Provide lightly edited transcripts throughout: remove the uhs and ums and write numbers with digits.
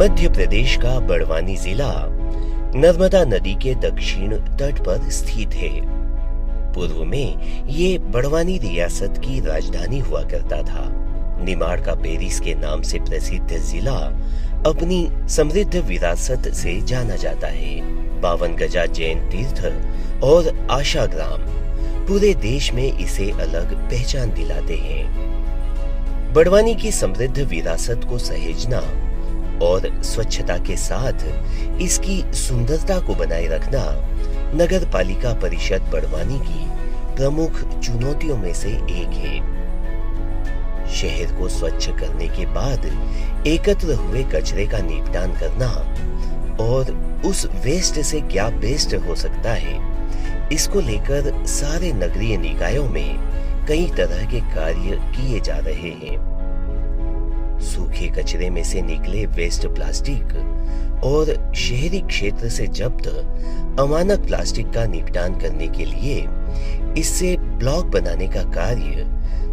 मध्य प्रदेश का बड़वानी जिला नर्मदा नदी के दक्षिण तट पर स्थित है। पूर्व में ये बड़वानी रियासत की राजधानी हुआ करता था। निमाड़ का पेरिस के नाम से प्रसिद्ध जिला अपनी समृद्ध विरासत से जाना जाता है। 52 गजा जैन तीर्थ और आशा ग्राम पूरे देश में इसे अलग पहचान दिलाते हैं। बड़वानी की समृद्ध विरासत को सहेजना और स्वच्छता के साथ इसकी सुंदरता को बनाए रखना नगर पालिका परिषद बड़वानी की प्रमुख चुनौतियों में से एक है। शहर को स्वच्छ करने के बाद एकत्र हुए कचरे का निपटान करना और उस वेस्ट से क्या बेस्ट हो सकता है, इसको लेकर सारे नगरीय निकायों में कई तरह के कार्य किए जा रहे हैं। सूखे कचरे में से निकले वेस्ट प्लास्टिक और शहरी क्षेत्र से जब्त अमानक प्लास्टिक का निपटान करने के लिए इससे ब्लॉक बनाने का कार्य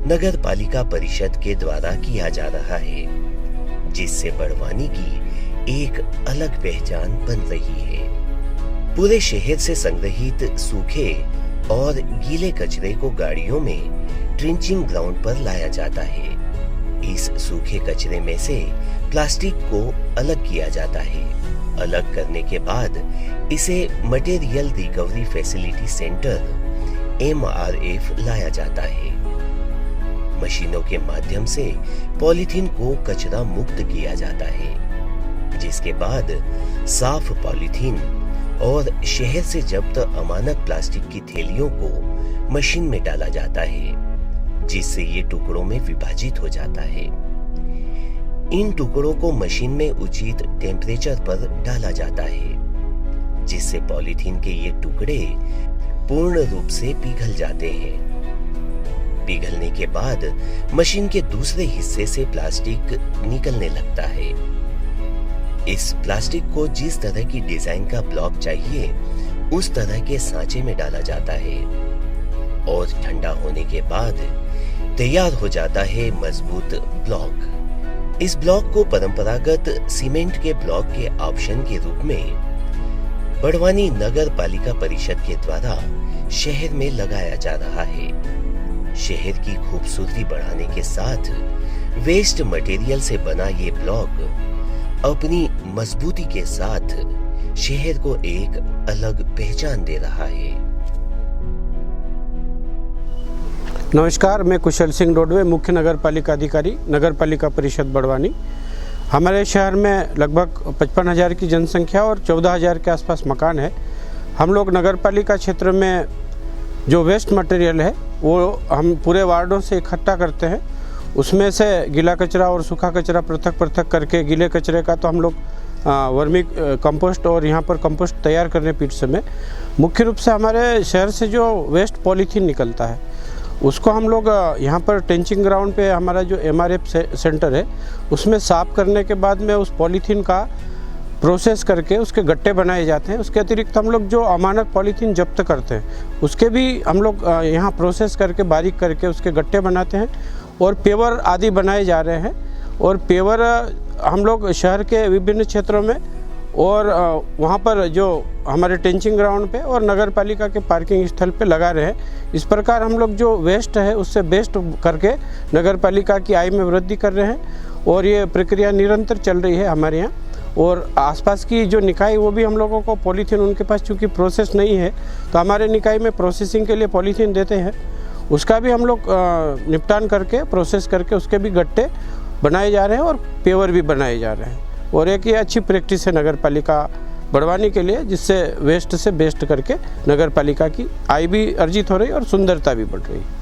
नगर पालिका परिषद के द्वारा किया जा रहा है, जिससे बड़वानी की एक अलग पहचान बन रही है। पूरे शहर से संग्रहित सूखे और गीले कचरे को गाड़ियों में ट्रिंचिंग ग्राउंड पर लाया जाता है। इस सूखे कचरे में से प्लास्टिक को अलग किया जाता है। अलग करने के बाद इसे material recovery facility centre MRF लाया जाता है। मशीनों के माध्यम से पॉलीथीन को कचरा मुक्त किया जाता है, जिसके बाद साफ पॉलीथीन और शहर से जब्त अमानक प्लास्टिक की थैलियों को मशीन में डाला जाता है, जिससे ये टुकड़ों में विभाजित हो जाता है। इन टुकड़ों को मशीन में उचित टेम्परेचर पर डाला जाता है, जिससे पॉलीथीन के ये टुकड़े पूर्ण रूप से पिघल जाते हैं। पिघलने के बाद मशीन के दूसरे हिस्से से प्लास्टिक निकलने लगता है। इस प्लास्टिक को जिस तरह की डिजाइन का ब्लॉक चाहिए उस तरह के सांचे में डाला जाता है और ठंडा होने के बाद तैयार हो जाता है मजबूत ब्लॉक। इस ब्लॉक को परंपरागत सीमेंट के ब्लॉक के ऑप्शन के रूप में बड़वानी नगर पालिका परिषद के द्वारा शहर में लगाया जा रहा है। शहर की खूबसूरती बढ़ाने के साथ वेस्ट मटेरियल से बना ये ब्लॉक अपनी मजबूती के साथ शहर को एक अलग पहचान दे रहा है। नमस्कार, मैं कुशल सिंह डोडवे, मुख्य नगर पालिका अधिकारी, नगर पालिका परिषद बड़वानी। हमारे शहर में लगभग 55,000 की जनसंख्या और 14,000 के आसपास मकान है। हम लोग नगर पालिका क्षेत्र में जो वेस्ट मटेरियल है वो हम पूरे वार्डों से इकट्ठा करते हैं। उसमें से गीला कचरा और सूखा कचरा पृथक पृथक करके, गीले कचरे का तो हम लोग वर्मी कंपोस्ट और यहाँ पर कंपोस्ट तैयार करने पीट से में मुख्य रूप से हमारे शहर से जो वेस्ट पॉलीथीन निकलता है उसको हम लोग यहाँ पर टेंचिंग ग्राउंड पे हमारा जो MRF सेंटर है उसमें साफ़ करने के बाद में उस पॉलीथीन का प्रोसेस करके उसके गट्टे बनाए जाते हैं। उसके अतिरिक्त हम लोग जो अमानक पॉलीथीन जब्त करते हैं उसके भी हम लोग यहाँ प्रोसेस करके बारीक करके उसके गट्टे बनाते हैं और पेवर आदि बनाए जा रहे हैं। और पेवर हम लोग शहर के विभिन्न क्षेत्रों में और वहाँ पर जो हमारे टेंचिंग ग्राउंड पे और नगर पालिका के पार्किंग स्थल पे लगा रहे हैं। इस प्रकार हम लोग जो वेस्ट है उससे बेस्ट करके नगर पालिका की आय में वृद्धि कर रहे हैं और ये प्रक्रिया निरंतर चल रही है हमारे यहाँ। और आसपास की जो निकाय वो भी हम लोगों को पॉलीथीन, उनके पास चूँकि प्रोसेस नहीं है तो हमारे निकाय में प्रोसेसिंग के लिए पॉलीथीन देते हैं, उसका भी हम लोग निपटान करके प्रोसेस करके उसके भी गट्टे बनाए जा रहे हैं और पेवर भी बनाए जा रहे हैं। और एक ये अच्छी प्रैक्टिस है नगर पालिका बड़वानी के लिए, जिससे वेस्ट से बेस्ट करके नगर पालिका की आय भी अर्जित हो रही है और सुंदरता भी बढ़ रही है।